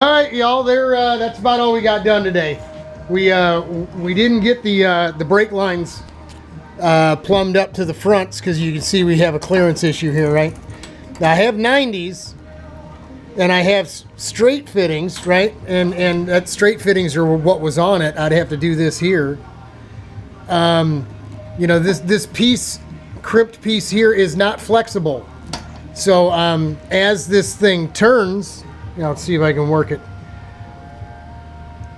All right, y'all. That's about all we got done today. We didn't get the brake lines plumbed up to the fronts because you can see we have a clearance issue here, right? Now I have 90s and I have straight fittings, right? And that straight fittings are what was on it. I'd have to do this here. You know, this piece, crimped piece here, is not flexible. So as this thing turns, you know, let's see if I can work it.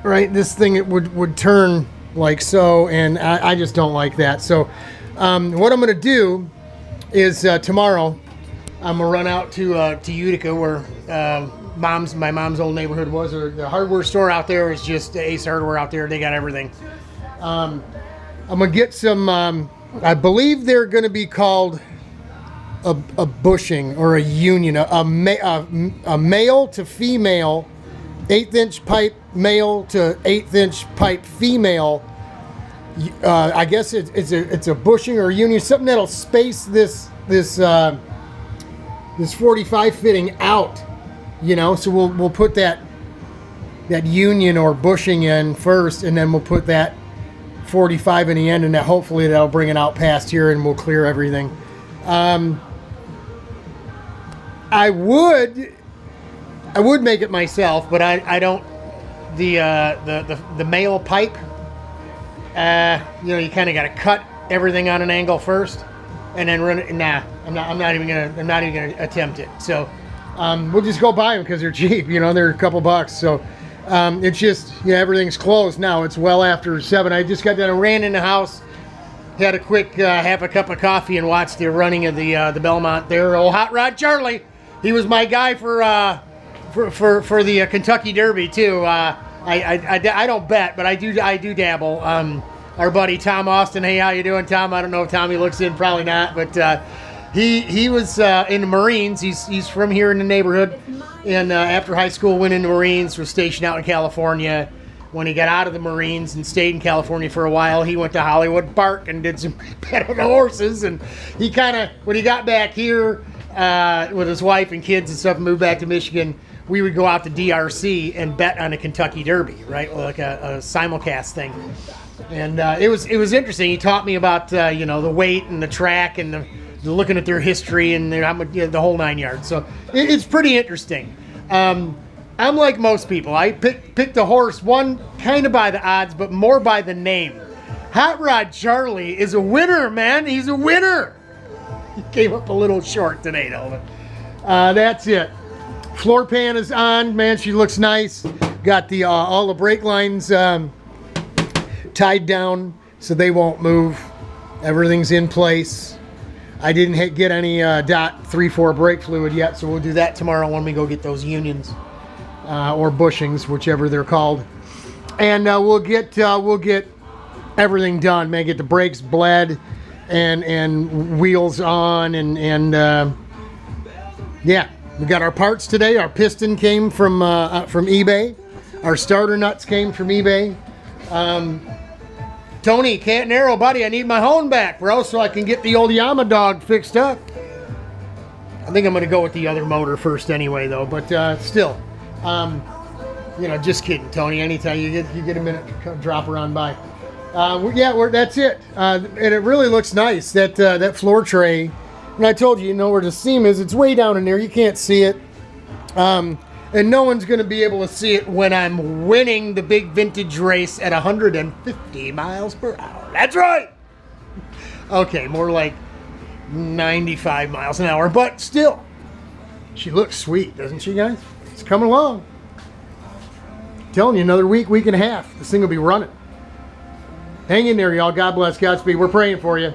Right, this thing it would turn like so, and I just don't like that. So what I'm gonna do is tomorrow I'm gonna run out to Utica, where my mom's old neighborhood was, or the hardware store out there is just Ace Hardware out there. They got everything. I'm gonna get some. I believe they're gonna be called a bushing or a union, a male to female, 1/8" pipe male to 1/8" pipe female. I guess it's a bushing or a union, something that'll space this 45 fitting out. You know, so we'll put that union or bushing in first, and then we'll put that 45 in the end, and hopefully that'll bring it out past here, and we'll clear everything. I would make it myself, but I don't. The male pipe, you know, you kind of got to cut everything on an angle first, and then run it. Nah, I'm not even gonna attempt it. So we'll just go buy them because they're cheap. You know, they're a couple bucks. So it's just, yeah, everything's closed now. It's well after 7. I just got done. I ran in the house, had a quick half a cup of coffee, and watched the running of the Belmont there. Old Hot Rod Charlie, he was my guy for the Kentucky Derby too. I don't bet, but I do dabble. Our buddy Tom Austin. Hey, how you doing, Tom? I don't know if Tommy looks in, probably not, but he was in the Marines. He's from here in the neighborhood, and after high school went into Marines. Was stationed out in California. When he got out of the Marines and stayed in California for a while, he went to Hollywood Park and did some petting the horses. And he kind of, when he got back here with his wife and kids and stuff, moved back to Michigan, we would go out to DRC and bet on a Kentucky Derby, right? Like a simulcast thing. And it was interesting. He taught me about you know, the weight and the track and the looking at their history and the whole 9 yards. So it's pretty interesting. I'm like most people. I picked a horse, one kind of by the odds, but more by the name. Hot Rod Charlie is a winner, man. He's a winner. He came up a little short today, though. That's it. Floor pan is on, man. She looks nice. Got the all the brake lines tied down so they won't move. Everything's in place. I didn't get any .34 brake fluid yet, so we'll do that tomorrow when we go get those unions. Or bushings, whichever they're called, and we'll get everything done, man. Get the brakes bled and wheels on, and yeah, we got our parts today. Our piston came from eBay. Our starter nuts came from eBay. Tony, Canton Arrow, buddy, I need my hone back, bro, so I can get the old Yama dog fixed up. I think I'm gonna go with the other motor first anyway, though, but still. You know, just kidding, Tony. Anytime you get a minute, drop her on by. Yeah, that's it. And it really looks nice. That floor tray. And I told you, you know where the seam is. It's way down in there. You can't see it. And no one's going to be able to see it when I'm winning the big vintage race at 150 miles per hour. That's right. Okay, more like 95 miles an hour, but still, she looks sweet, doesn't she, guys? It's coming along. I'm telling you, another week and a half, this thing will be running. Hang in there, y'all. God bless, Godspeed. We're praying for you.